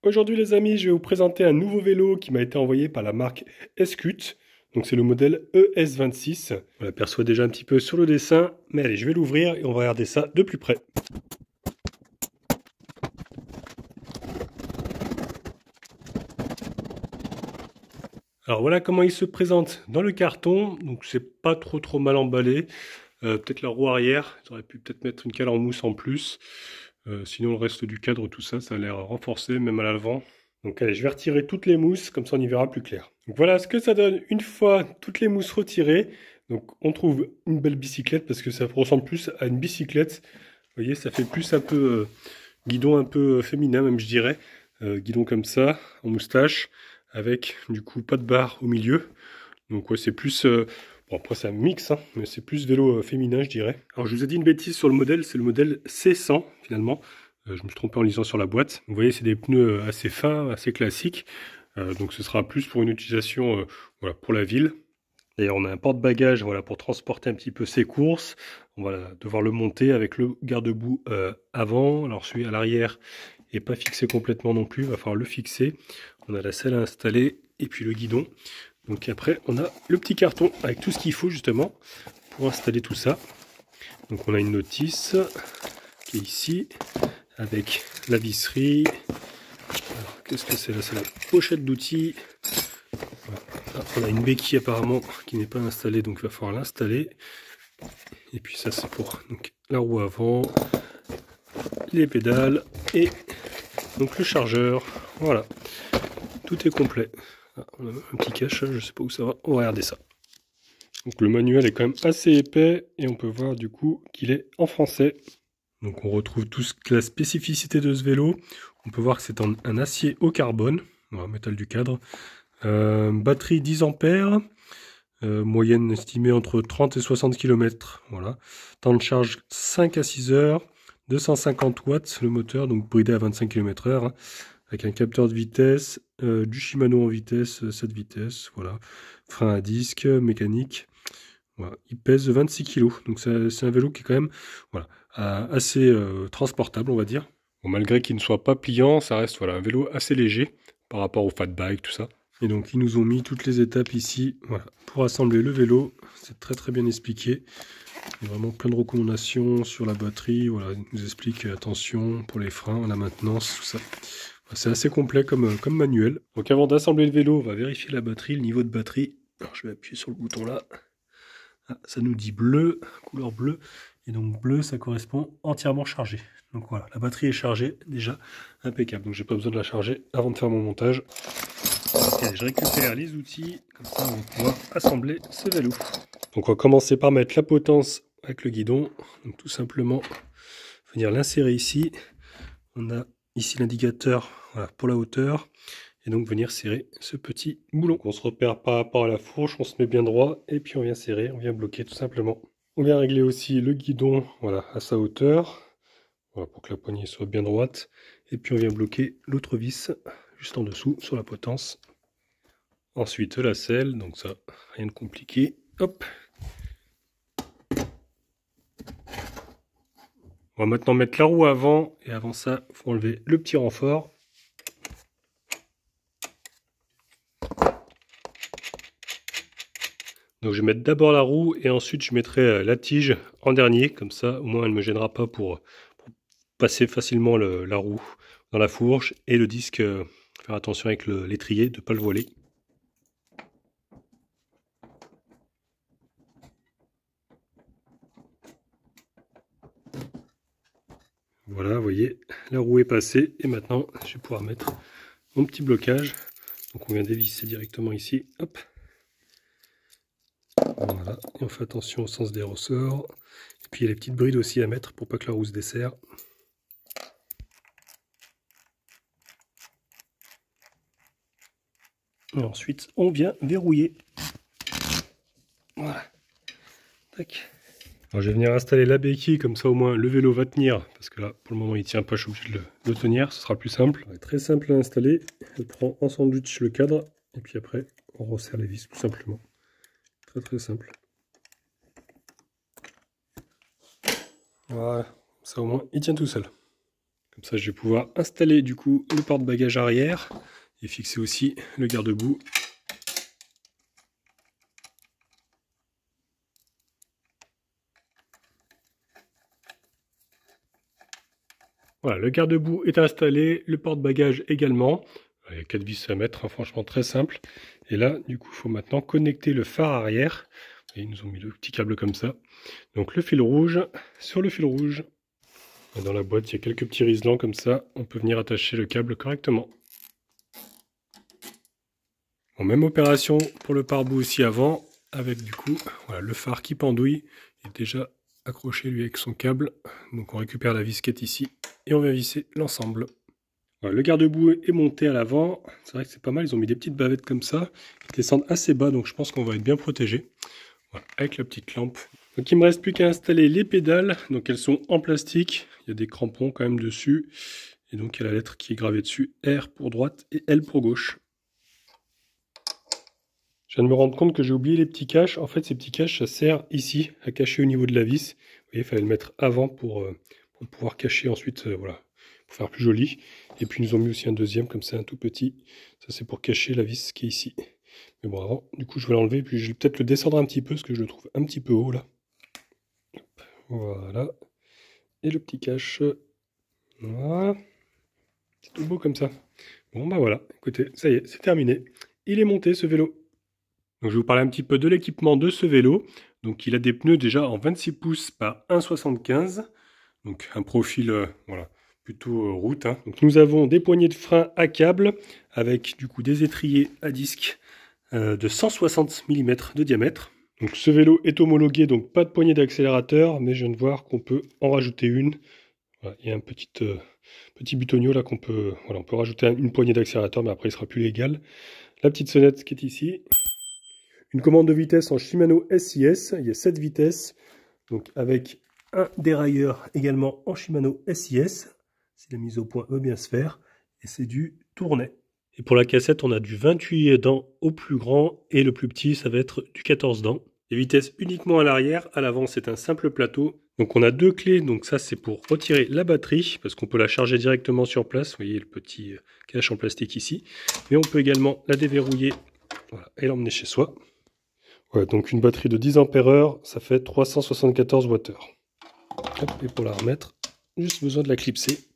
Aujourd'hui les amis, je vais vous présenter un nouveau vélo qui m'a été envoyé par la marque Escut. Donc c'est le modèle ES26. On l'aperçoit déjà un petit peu sur le dessin, mais allez, je vais l'ouvrir et on va regarder ça de plus près. Alors voilà comment il se présente dans le carton. Donc c'est pas trop mal emballé. Peut-être la roue arrière, j'aurais pu peut-être mettre une cale en mousse en plus. Sinon le reste du cadre, tout ça, ça a l'air renforcé, même à l'avant. Donc allez, je vais retirer toutes les mousses, comme ça on y verra plus clair. Donc voilà ce que ça donne une fois toutes les mousses retirées. Donc on trouve une belle bicyclette parce que ça ressemble plus à une bicyclette. Vous voyez, ça fait plus un peu guidon un peu féminin même je dirais. Guidon comme ça, en moustache, avec du coup pas de barre au milieu. Donc ouais, c'est plus... bon après c'est un mix, hein, mais c'est plus vélo féminin je dirais. Alors je vous ai dit une bêtise sur le modèle, c'est le modèle C100 finalement. Je me suis trompé en lisant sur la boîte. Vous voyez, c'est des pneus assez fins, assez classiques. Donc ce sera plus pour une utilisation voilà, pour la ville. D'ailleurs, on a un porte-bagages voilà, pour transporter un petit peu ses courses. On va devoir le monter avec le garde-boue avant. Alors celui à l'arrière n'est pas fixé complètement non plus. Il va falloir le fixer. On a la selle à installer et puis le guidon. Donc après, on a le petit carton avec tout ce qu'il faut justement pour installer tout ça. Donc on a une notice qui est ici avec la visserie. Alors qu'est-ce que c'est là? C'est la pochette d'outils. Voilà. On a une béquille apparemment qui n'est pas installée, donc il va falloir l'installer. Et puis ça c'est pour donc, la roue avant, les pédales et donc le chargeur. Voilà, tout est complet. Ah, on a un petit cache, je sais pas où ça va. On va regarder ça. Donc le manuel est quand même assez épais et on peut voir du coup qu'il est en français. Donc on retrouve tout la spécificité de ce vélo. On peut voir que c'est un acier au carbone, voilà, métal du cadre. Batterie 10 ampères, moyenne estimée entre 30 et 60 km. Voilà. Temps de charge 5 à 6 heures, 250 watts le moteur, donc bridé à 25 km/h, hein, avec un capteur de vitesse, du Shimano en vitesse, 7 vitesses, voilà. Frein à disque, mécanique. Voilà. Il pèse 26 kg, donc c'est un vélo qui est quand même voilà, assez transportable, on va dire. Bon, malgré qu'il ne soit pas pliant, ça reste voilà, un vélo assez léger par rapport au fat bike, tout ça. Et donc ils nous ont mis toutes les étapes ici voilà, pour assembler le vélo. C'est très bien expliqué. Il y a vraiment plein de recommandations sur la batterie. Voilà, ils nous expliquent attention pour les freins, la maintenance, tout ça. C'est assez complet comme manuel. Donc avant d'assembler le vélo, on va vérifier la batterie, le niveau de batterie. Alors je vais appuyer sur le bouton là. Ah, ça nous dit bleu, couleur bleue. Et donc bleu, ça correspond entièrement chargé. Donc voilà, la batterie est chargée, déjà impeccable. Donc j'ai pas besoin de la charger avant de faire mon montage. Et je récupère les outils, comme ça on va pouvoir assembler ce vélo. Donc on va commencer par mettre la potence avec le guidon. Donc tout simplement, venir l'insérer ici. On a ici l'indicateur voilà, pour la hauteur. Et donc venir serrer ce petit boulon. On se repère par rapport à la fourche, on se met bien droit et puis on vient serrer, on vient bloquer tout simplement. On vient régler aussi le guidon voilà, à sa hauteur, voilà, pour que la poignée soit bien droite. Et puis on vient bloquer l'autre vis juste en dessous sur la potence. Ensuite la selle, donc ça, rien de compliqué. Hop. On va maintenant mettre la roue avant et avant ça, il faut enlever le petit renfort. Donc je vais mettre d'abord la roue et ensuite je mettrai la tige en dernier, comme ça au moins elle ne me gênera pas pour passer facilement la roue dans la fourche et le disque, faire attention avec l'étrier de ne pas le voiler. Voilà, vous voyez, la roue est passée et maintenant je vais pouvoir mettre mon petit blocage. Donc on vient dévisser directement ici, hop. Voilà, et on fait attention au sens des ressorts. Et puis il y a les petites brides aussi à mettre pour pas que la roue se desserre. Et ensuite on vient verrouiller. Voilà. Tac. Alors je vais venir installer la béquille, comme ça au moins le vélo va tenir, parce que là pour le moment il tient pas, je suis obligé de le tenir, ce sera plus simple. Très simple à installer, elle prend en sandwich le cadre, et puis après on resserre les vis tout simplement. Très simple. Voilà, ça au moins il tient tout seul. Comme ça, je vais pouvoir installer du coup le porte-bagages arrière et fixer aussi le garde-boue. Voilà, le garde-boue est installé, le porte-bagages également. Il y a 4 vis à mettre, hein, franchement très simple. Et là, du coup, il faut maintenant connecter le phare arrière. Et ils nous ont mis le petit câble comme ça. Donc le fil rouge, sur le fil rouge, dans la boîte, il y a quelques petits riselants comme ça. On peut venir attacher le câble correctement. Bon, même opération pour le pare-boue aussi avant, avec du coup voilà, le phare qui pendouille. Il est déjà accroché lui avec son câble. Donc on récupère la vis qui est ici et on vient visser l'ensemble. Voilà, le garde-boue est monté à l'avant. C'est vrai que c'est pas mal, ils ont mis des petites bavettes comme ça qui descendent assez bas, donc je pense qu'on va être bien protégé. Voilà, avec la petite lampe. Donc il ne me reste plus qu'à installer les pédales. Donc elles sont en plastique, il y a des crampons quand même dessus. Et donc il y a la lettre qui est gravée dessus, R pour droite et L pour gauche. Je viens de me rendre compte que j'ai oublié les petits caches. En fait, ces petits caches, ça sert ici à cacher au niveau de la vis. Vous voyez, il fallait le mettre avant pour pouvoir cacher ensuite, voilà, pour faire plus joli. Et puis, ils nous ont mis aussi un deuxième, comme ça, un tout petit. Ça, c'est pour cacher la vis qui est ici. Mais bon, avant, du coup, je vais l'enlever. Puis, je vais peut-être le descendre un petit peu, parce que je le trouve un petit peu haut, là. Voilà. Et le petit cache. Voilà. C'est tout beau comme ça. Bon, bah voilà. Écoutez, ça y est, c'est terminé. Il est monté, ce vélo. Donc, je vais vous parler un petit peu de l'équipement de ce vélo. Donc, il a des pneus déjà en 26 pouces par 1,75. Donc, un profil voilà, plutôt route. Hein. Donc, nous avons des poignées de frein à câble avec du coup des étriers à disque de 160 mm de diamètre. Donc, ce vélo est homologué, donc pas de poignée d'accélérateur, mais je viens de voir qu'on peut en rajouter une. Voilà, il y a un petit butonio là qu'on peut, voilà, on peut rajouter une poignée d'accélérateur, mais après il sera plus légal. La petite sonnette qui est ici. Une commande de vitesse en Shimano SIS, il y a 7 vitesses, donc avec un dérailleur également en Shimano SIS, si la mise au point veut bien se faire, et c'est du tournet. Et pour la cassette, on a du 28 dents au plus grand, et le plus petit, ça va être du 14 dents. Les vitesses uniquement à l'arrière, à l'avant c'est un simple plateau. Donc on a deux clés, donc ça c'est pour retirer la batterie, parce qu'on peut la charger directement sur place, vous voyez le petit cache en plastique ici. Mais on peut également la déverrouiller, voilà, et l'emmener chez soi. Ouais, donc une batterie de 10 Ah, ça fait 374 Wh. Hop, et pour la remettre, juste besoin de la clipser.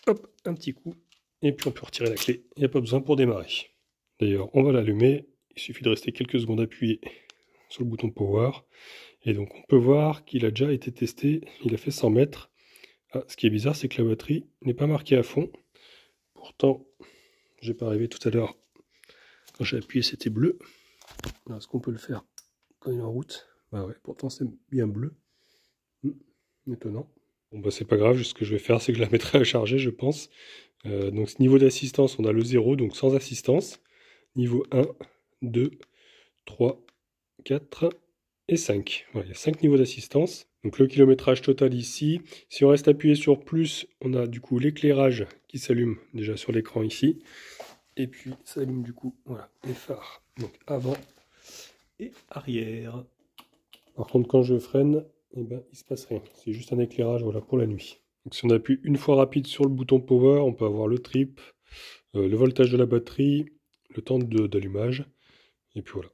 Hop, un petit coup. Et puis on peut retirer la clé. Il n'y a pas besoin pour démarrer. D'ailleurs, on va l'allumer. Il suffit de rester quelques secondes appuyé sur le bouton Power. Et donc on peut voir qu'il a déjà été testé. Il a fait 100 mètres. Ah, ce qui est bizarre, c'est que la batterie n'est pas marquée à fond. Pourtant, j'ai pas arrivé tout à l'heure. Quand j'ai appuyé, c'était bleu. Est-ce qu'on peut le faire quand il est en route? Bah ouais, pourtant c'est bien bleu. Étonnant. Bon bah c'est pas grave, ce que je vais faire c'est que je la mettrai à charger je pense. Donc ce niveau d'assistance on a le 0, donc sans assistance. Niveau 1, 2, 3, 4 et 5. Voilà, il y a 5 niveaux d'assistance. Donc le kilométrage total ici. Si on reste appuyé sur plus, on a du coup l'éclairage qui s'allume déjà sur l'écran ici. Et puis ça allume du coup voilà, les phares. Donc avant et arrière. Par contre, quand je freine, eh ben, il ne se passe rien. C'est juste un éclairage voilà, pour la nuit. Donc, si on appuie une fois rapide sur le bouton Power, on peut avoir le trip, le voltage de la batterie, le temps d'allumage, et puis voilà,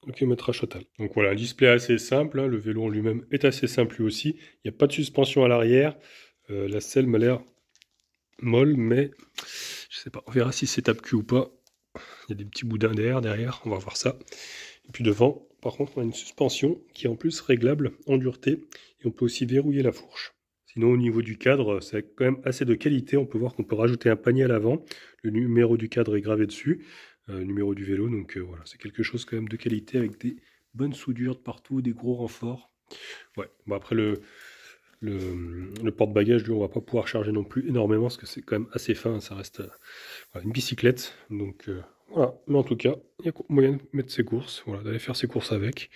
le kilométrage total. Donc voilà, un display assez simple. Hein. Le vélo en lui-même est assez simple lui aussi. Il n'y a pas de suspension à l'arrière. La selle m'a l'air molle, mais je sais pas. On verra si c'est tape-cul ou pas. Il y a des petits boudins d'air derrière, on va voir ça. Et puis devant, par contre, on a une suspension qui est en plus réglable en dureté. Et on peut aussi verrouiller la fourche. Sinon, au niveau du cadre, c'est quand même assez de qualité. On peut voir qu'on peut rajouter un panier à l'avant. Le numéro du cadre est gravé dessus. Le numéro du vélo. Donc voilà, c'est quelque chose quand même de qualité avec des bonnes soudures de partout, des gros renforts. Ouais, bon après le porte-bagages, lui, on va pas pouvoir charger non plus énormément parce que c'est quand même assez fin. Ça reste voilà, une bicyclette. Donc voilà, mais en tout cas, il y a moyen de mettre ses courses, voilà, d'aller faire ses courses avec.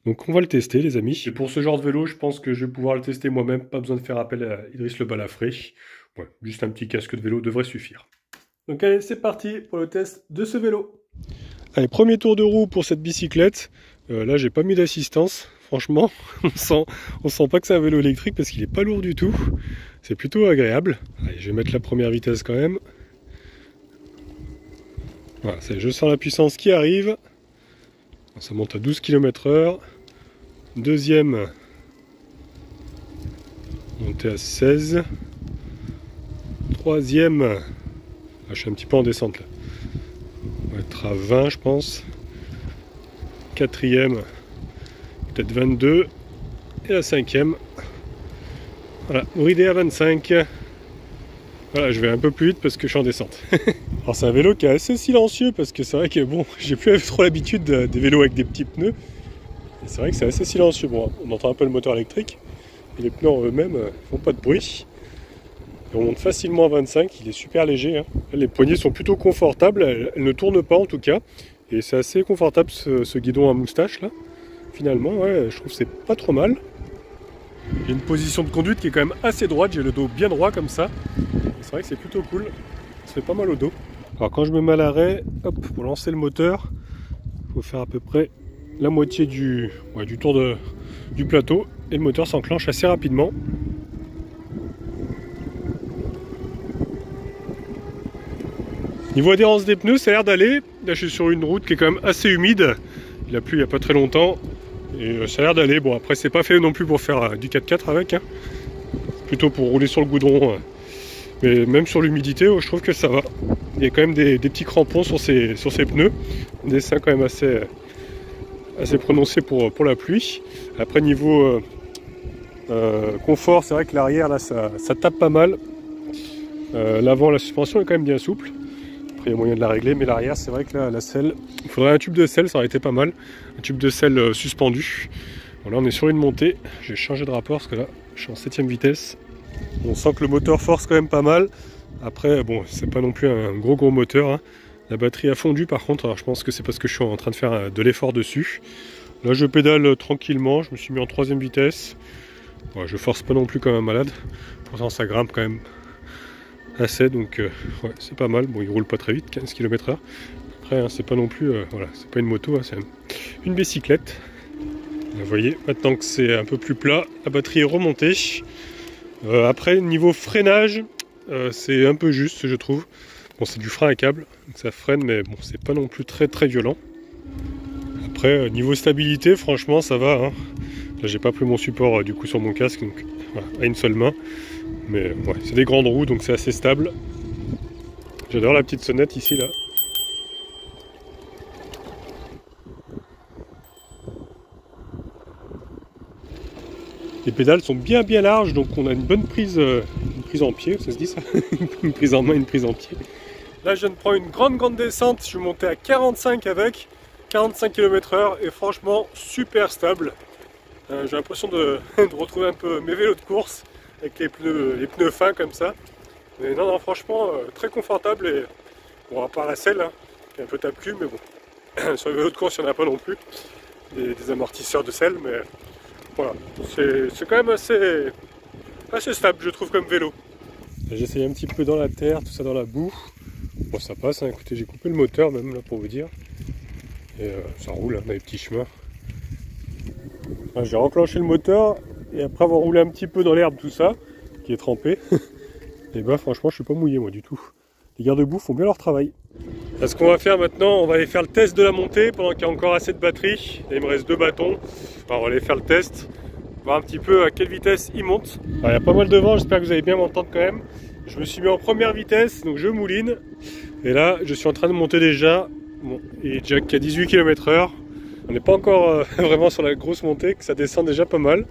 Donc on va le tester les amis. Et pour ce genre de vélo, je pense que je vais pouvoir le tester moi-même, pas besoin de faire appel à Idriss Le Balafré. Ouais, juste un petit casque de vélo devrait suffire. Donc allez, c'est parti pour le test de ce vélo. Allez, premier tour de roue pour cette bicyclette. Là, j'ai pas mis d'assistance. franchement, on sent pas que c'est un vélo électrique parce qu'il est pas lourd du tout. C'est plutôt agréable. Allez, je vais mettre la première vitesse quand même. Voilà, je sens la puissance qui arrive. Ça monte à 12 km/h. Deuxième, montée à 16. Troisième, je suis un petit peu en descente là. On va être à 20 je pense. Quatrième, peut-être 22. Et la cinquième, voilà, ridée à 25. Voilà, je vais un peu plus vite parce que je suis en descente. Alors c'est un vélo qui est assez silencieux parce que c'est vrai que bon, j'ai plus trop l'habitude des vélos avec des petits pneus. C'est vrai que c'est assez silencieux. Bon, on entend un peu le moteur électrique. Et les pneus en eux-mêmes font pas de bruit. Et on monte facilement à 25, il est super léger. Hein. Les poignées sont plutôt confortables, elles ne tournent pas en tout cas. Et c'est assez confortable ce guidon à moustache là. Finalement, ouais, je trouve que c'est pas trop mal. J'ai une position de conduite qui est quand même assez droite, j'ai le dos bien droit comme ça. C'est vrai que c'est plutôt cool, ça fait pas mal au dos. Alors quand je me mets à l'arrêt, hop, pour lancer le moteur, il faut faire à peu près la moitié du tour du plateau et le moteur s'enclenche assez rapidement. Niveau adhérence des pneus, ça a l'air d'aller. Là je suis sur une route qui est quand même assez humide, il a plu il n'y a pas très longtemps et ça a l'air d'aller. Bon après c'est pas fait non plus pour faire du 4x4 avec, hein. Plutôt pour rouler sur le goudron. Mais même sur l'humidité, je trouve que ça va. Il y a quand même des petits crampons sur ces pneus. Un dessin quand même assez prononcé pour la pluie. Après niveau confort, c'est vrai que l'arrière là ça tape pas mal. L'avant, la suspension est quand même bien souple. Après il y a moyen de la régler, mais l'arrière c'est vrai que là, la selle, il faudrait un tube de selle, ça aurait été pas mal. Un tube de selle suspendu. Bon, là on est sur une montée. Je vais changer de rapport parce que là je suis en 7ème vitesse. On sent que le moteur force quand même pas mal. Après, bon, c'est pas non plus un gros moteur. Hein. La batterie a fondu par contre. Alors je pense que c'est parce que je suis en train de faire de l'effort dessus. Là, je pédale tranquillement. Je me suis mis en 3ème vitesse. Ouais, je force pas non plus comme un malade. Pourtant, ça grimpe quand même assez. Donc, ouais, c'est pas mal. Bon, il roule pas très vite, 15 km/h. Après, hein, c'est pas non plus. Voilà, c'est pas une moto, hein, c'est une bicyclette. Vous voyez, maintenant que c'est un peu plus plat, la batterie est remontée. Après niveau freinage, c'est un peu juste je trouve. Bon c'est du frein à câble, donc ça freine mais bon c'est pas non plus très violent. Après niveau stabilité franchement ça va. Hein. Là j'ai pas pris mon support du coup sur mon casque, donc voilà, à une seule main. Mais ouais, c'est des grandes roues donc c'est assez stable. J'adore la petite sonnette ici là. Les pédales sont bien larges, donc on a une bonne prise en pied, ça se dit ça? Une prise en main, une prise en pied. Là je viens de prendre une grande descente, je suis monté à 45 avec, 45 km/h et franchement super stable. J'ai l'impression de retrouver un peu mes vélos de course avec les pneus fins comme ça. Mais non franchement très confortable et bon à part la selle hein, qui est un peu tape-cul, mais bon sur les vélos de course il n'y en a pas non plus. Des amortisseurs de selle, mais voilà, c'est quand même assez stable je trouve comme vélo. J'essaye un petit peu dans la terre, tout ça dans la boue. Bon ça passe, hein. Écoutez j'ai coupé le moteur même là pour vous dire. Et ça roule hein, dans les petits chemins. J'ai enclenché le moteur et après avoir roulé un petit peu dans l'herbe tout ça, qui est trempé, et ben franchement je suis pas mouillé moi du tout. Les garde-boue font bien leur travail. Ce qu'on va faire maintenant, on va aller faire le test de la montée pendant qu'il y a encore assez de batterie. Et il me reste 2 bâtons. Alors, on va aller faire le test, voir un petit peu à quelle vitesse il monte. Alors, il y a pas mal de vent, j'espère que vous allez bien m'entendre quand même. Je me suis mis en première vitesse, donc je mouline. Et là, je suis en train de monter déjà. Bon, il est déjà qu'à 18 km/h. On n'est pas encore vraiment sur la grosse montée, que ça descend déjà pas mal.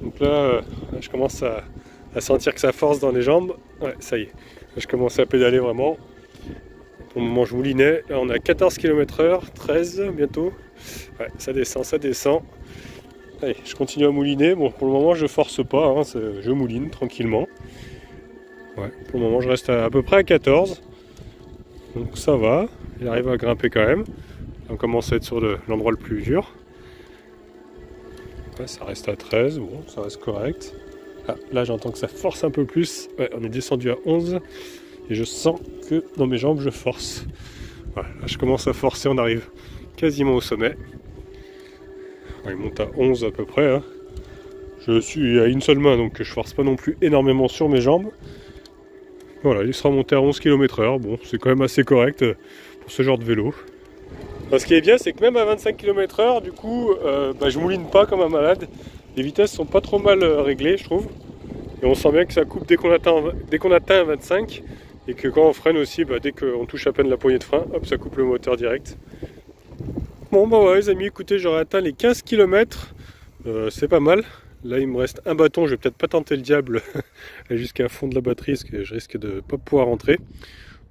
Donc là, je commence à sentir que ça force dans les jambes. Ouais, ça y est. Là, je commence à pédaler vraiment. Pour le moment je moulinais, là on est à 14 km/h, 13 bientôt. Ouais, ça descend. Allez, je continue à mouliner. Bon pour le moment je force pas, hein, je mouline tranquillement. Ouais, pour le moment je reste à peu près à 14. Donc ça va, il arrive à grimper quand même. On commence à être sur l'endroit le plus dur. Ouais, ça reste à 13, bon ça reste correct. Ah, là j'entends que ça force un peu plus. Ouais, on est descendu à 11. Et je sens que dans mes jambes je force. Voilà, là je commence à forcer, on arrive quasiment au sommet. Il monte à 11 à peu près. Hein. Je suis à une seule main, donc je force pas non plus énormément sur mes jambes. Voilà, il sera monté à 11 km/h. Bon, c'est quand même assez correct pour ce genre de vélo. Alors, ce qui est bien, c'est que même à 25 km/h, du coup, je mouline pas comme un malade. Les vitesses sont pas trop mal réglées, je trouve. Et on sent bien que ça coupe dès qu'on atteint 25. Et que quand on freine aussi, dès qu'on touche à peine la poignée de frein, hop, ça coupe le moteur direct. Bon, ouais, les amis, écoutez, j'aurais atteint les 15 km. C'est pas mal. Là, il me reste un bâton. Je vais peut-être pas tenter le diable jusqu'à fond de la batterie, parce que je risque de pas pouvoir rentrer.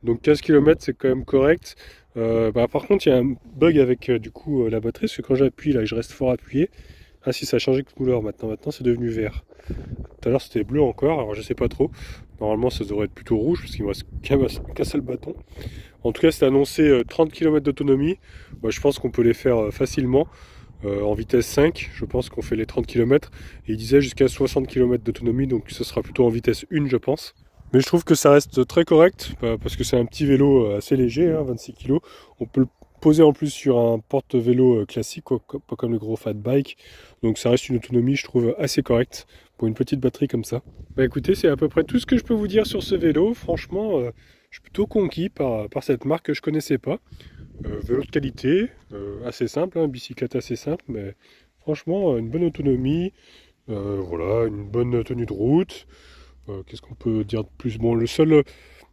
Donc 15 km, c'est quand même correct. Par contre, il y a un bug avec la batterie, parce que quand j'appuie, là, je reste fort appuyé. Ah si, ça a changé de couleur maintenant. Maintenant, c'est devenu vert. Tout à l'heure, c'était bleu encore, alors je sais pas trop. Normalement, ça devrait être plutôt rouge, parce qu'il me reste qu'un seul bâton. En tout cas, c'est annoncé 30 km d'autonomie. Je pense qu'on peut les faire facilement. En vitesse 5, je pense qu'on fait les 30 km. Et il disait jusqu'à 60 km d'autonomie, donc ce sera plutôt en vitesse 1, je pense. Mais je trouve que ça reste très correct, parce que c'est un petit vélo assez léger, 26 kg. On peut le poser en plus sur un porte-vélo classique, pas comme le gros fat bike. Donc ça reste une autonomie, je trouve, assez correcte pour une petite batterie comme ça. Écoutez, c'est à peu près tout ce que je peux vous dire sur ce vélo. Franchement, je suis plutôt conquis par cette marque que je connaissais pas. Vélo de qualité, assez simple, bicyclette assez simple, mais franchement, une bonne autonomie, voilà, une bonne tenue de route. Qu'est-ce qu'on peut dire de plus? Bon, le seul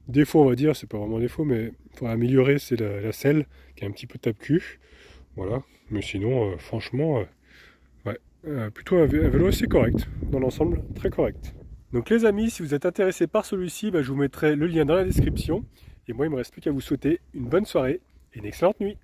défaut, on va dire, c'est pas vraiment un défaut, mais il faudrait améliorer, c'est la selle, qui est un petit peu tape-cul. Voilà, mais sinon, franchement, plutôt un vélo assez correct, dans l'ensemble, très correct. Donc les amis, si vous êtes intéressés par celui-ci, je vous mettrai le lien dans la description. Et moi, il ne me reste plus qu'à vous souhaiter une bonne soirée et une excellente nuit.